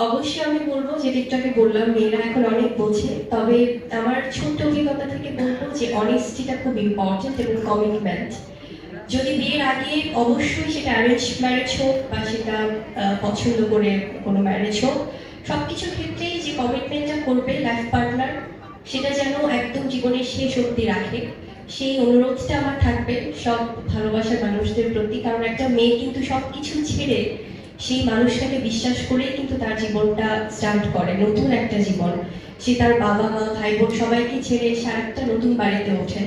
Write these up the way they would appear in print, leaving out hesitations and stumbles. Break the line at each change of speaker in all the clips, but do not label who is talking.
অবশ্যই আমি বলবো যে টিকটকে বললাম মেয়েরা এখন অনেক বোঝে, তবে আমার ছোট্ট অভিজ্ঞতা থেকে বলবো যে অনেস্টিটা খুব ইম্পর্টেন্ট এবং কমিটমেন্ট। যদি বিয়ের আগে অবশ্যই সেটা অ্যারেঞ্জ ম্যারেজ হোক বা সেটা পছন্দ করে কোনো ম্যারেজ হোক, সবকিছুর ক্ষেত্রেই যে কমিটমেন্টটা করবে লাইফ পার্টনার, সেটা যেন একদম জীবনের শেষ অবধি রাখে, সেই অনুরোধটা আমার থাকবে সব ভালোবাসার মানুষদের প্রতি। কারণ একটা মেয়ে কিন্তু সবকিছু ছেড়ে সেই মানুষটাকে বিশ্বাস করেই কিন্তু তার জীবনটা স্টার্ট করে, নতুন একটা জীবন। সে তার বাবা মা ভাই বোন সবাইকে ছেড়ে সে একটা নতুন বাড়িতে ওঠে।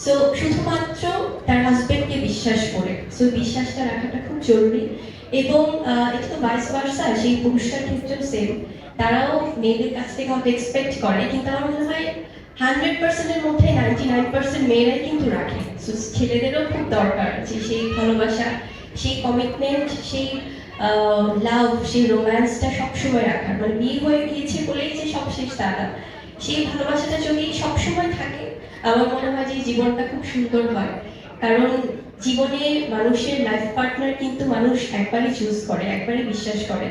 সো শুধুমাত্র তার হাজবেন্ডকে বিশ্বাস করে, সো বিশ্বাসটা রাখাটা খুব জরুরি। এবং এটা তো ভাইস ভার্সা, সেই পুরুষটার ক্ষেত্রেও সেম। তারাও মেয়েদের কাছ থেকে হয়তো এক্সপেক্ট করে, কিন্তু আমার মনে হয় 100%-এর মধ্যে 99% মেয়েরাই কিন্তু রাখে। সো ছেলেদেরও খুব দরকার যে সেই ভালোবাসা, সেই কমিটমেন্ট, সেই লাভ, সেই রোম্যান্সটা সবসময় রাখার। মানে বিয়ে হয়ে গিয়েছে বলেই যে সব শেষ তা না। সেই ভালোবাসাটা যদি সবসময় থাকে, আমার মনে হয় যে জীবনটা খুব সুন্দর হয়। কারণ জীবনে মানুষের লাইফ পার্টনার কিন্তু মানুষ একবারই চুজ করে, একবারই বিশ্বাস করে।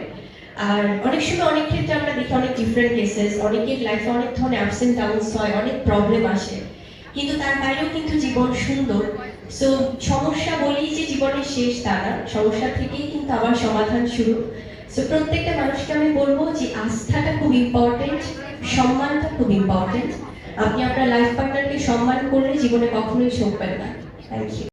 আর অনেক সময় অনেক ক্ষেত্রে আমরা দেখি অনেক ডিফারেন্ট কেসেস, অনেকের লাইফে অনেক ধরনের আপস এন্ড ডাউনস হয়, অনেক প্রবলেম আসে, কিন্তু তার বাইরেও কিন্তু জীবন সুন্দর। সো সমস্যা বলেই যে জীবনের শেষ তা না, সমস্যা থেকেই কিন্তু আবার সমাধান শুরু। সো প্রত্যেকটা মানুষকে আমি বলবো যে আস্থাটা খুব ইম্পর্টেন্ট, সম্মানটা খুব ইম্পর্টেন্ট। আপনি আপনার লাইফ পার্টনারকে সম্মান করলে জীবনে কখনোই ঠকবেন না। Thank you.